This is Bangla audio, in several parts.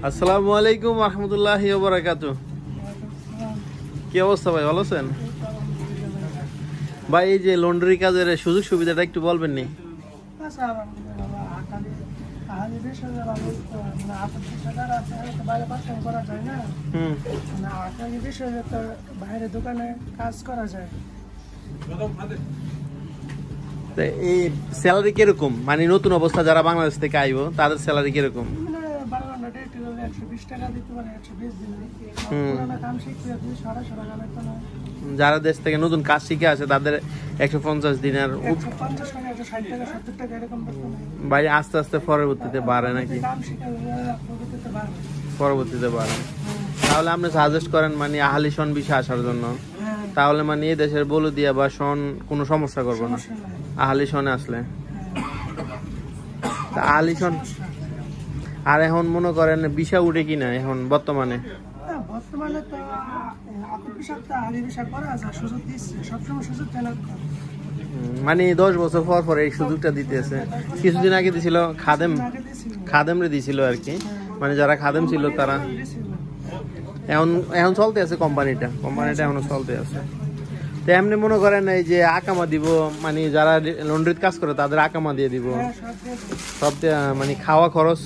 আসসালামু আলাইকুম রাহমাতুল্লাহি ওয়া বারাকাতুহু। কি অবস্থা ভাই, ভালো আছেন ভাই? এই যে লন্ড্রি কাজের সুযোগ সুবিধাটা একটু বলবেন নি? বাইরে দোকানে কাজ করা যায়। এই স্যালারি কিরকম, মানে নতুন অবস্থা যারা বাংলাদেশ থেকে আইব তাদের স্যালারি কিরকম? যারা দেশ থেকে নতুন কাজ শিখে আসে তাদের 150 দিনের ভাই আস্তে আস্তে পরবর্তীতে বাড়ে নাকি? পরবর্তীতে বাড়ে। তাহলে আপনি সাজেস্ট করেন মানে আহলি শন বিষয় আসার জন্য, তাহলে মানে এই দেশের বলদিয়া বা শন কোনো সমস্যা করবো না আহলি শনে আসলে। আহলি শন আর এখন মনে করেন ভিসা উঠে কিনা এখন বর্তমানে? মানে 10 বছর পর পর এই সুযোগটা দিতেছে। কিছুদিন আগে দিছিল খাদেমরে দিছিল আর কি, মানে যারা খাদেম ছিল তারা। এখন চলতে আছে কোম্পানিটা এখনো চলতে আছে। তো এমনি মনে করেন এই যে আকামা দিব, মানে যারা লন্ড্রিত কাজ করে তাদের আকামা দিয়ে দিব সব, মানে খাওয়া খরচ।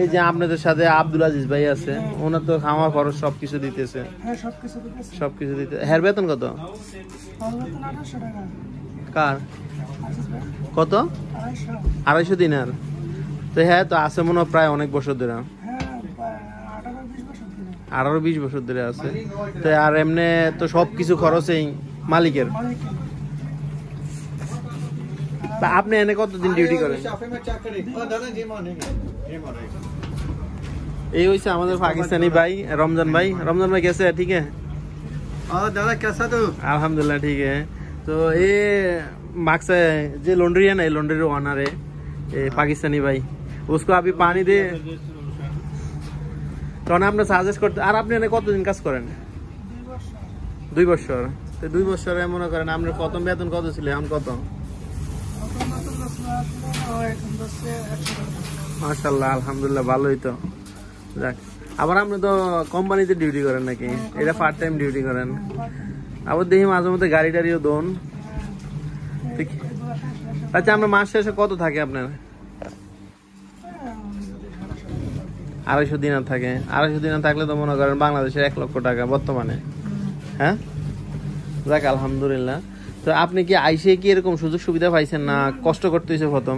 এই যে আপনাদের সাথে আব্দুল আজিজ ভাই আছে, ওনার তো খাওয়া খরচ সবকিছু দিতেছে। সবকিছু দিতে। হের বেতন কত? কার কত? 250 দিনার। তো হ্যাঁ, তো আছে মনে হয় প্রায় অনেক বছর ধরে, 18-20 বছর ধরে আছে। তো আর এমনি তো সবকিছু খরচ এই মালিকের। আপনি এনে কতদিন ডিউটি করেন? এই হইছে আমাদের পাকিস্তানি ভাই রমজান ভাই। রমজান ভাই कैसे है? ठीक है दादा कैसा तो? अल्हम्दुलिल्लाह ठीक है। तो ये मार्क्स है जो लॉन्ड्री है ना, लॉन्ड्री ओनर है पाकिस्तानी भाई, उसको अभी पानी दे तो আপনি সাজেস্ট করতে। আর আপনি এনে কতদিন কাজ করেন? 2 বছর। তো 2 বছরে মনে করেন আপনার প্রথম বেতন কত ছিল, এখন কত? মাশাআল্লাহ, আলহামদুলিল্লাহ, ভালোই তো। যাক, আবার আপনি তো কোম্পানিতে ডিউটি করেন নাকি? এটা পার্ট টাইম ডিউটি করেন? আবার দেখি মাঝে মধ্যে গাড়ি টাড়িও দোন। আচ্ছা, আপনার মাস শেষে কত থাকে আপনার? 250 দিনার থাকে। 250 দিনার থাকলে তো মনে করেন বাংলাদেশের 1 লক্ষ টাকা বর্তমানে। হ্যাঁ, যাক আলহামদুলিল্লাহ। তো আপনি কি আইসে কি এরকম সুযোগ সুবিধা পাইছেন না কষ্ট করতে হয়েছে? প্রথম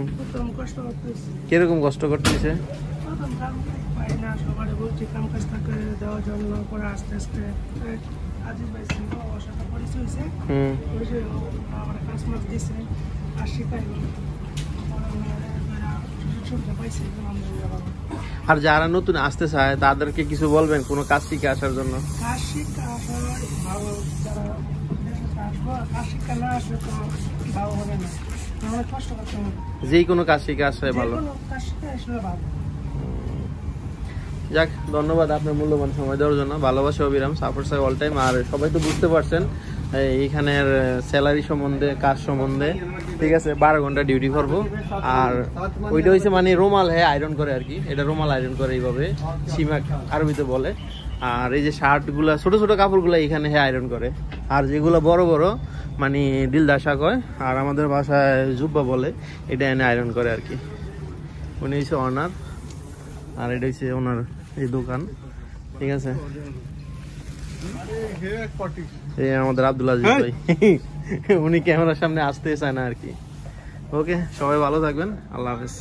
কিরকম কষ্ট করতে হয়েছে? আর যারা নতুন আসতে চায় তাদেরকে কিছু বলবেন কোনো কাজ শিখে আসার জন্য? যে কোনো কাজ শিখে আসলে ভালো। যাক, ধন্যবাদ আপনার মূল্যবান সময় দেওয়ার জন্য। ভালোবাসা অবিরাম, সাপোর্ট চাই অল টাইম। আর সবাই তো বুঝতে পারছেন এইখানের স্যালারি সম্বন্ধে, কাজ সম্বন্ধে, ঠিক আছে? 12 ঘন্টা ডিউটি করবো। আর ওইটা হচ্ছে মানে রুমাল আয়রন করে আর কি, এটা রুমাল আয়রন করে এইভাবে, সিমাক আরবিতে বলে। আর এই যে শার্টগুলা, ছোট ছোট কাপড়গুলো এখানে আয়রন করে। আর যেগুলো বড় বড় মানে দিলদাশা কয়, আর আমাদের ভাষায় জুব্বা বলে, এটা এনে আয়রন করে আর কি। উনি হচ্ছে ওনার, আর এটা হচ্ছে ওনার এই দোকান, ঠিক আছে? এই আমাদের আব্দুল আজিজ ভাই, উনি ক্যামেরার সামনে আসতে চায় না আর কি। ওকে, সবাই ভালো থাকবেন, আল্লাহ হাফেজ।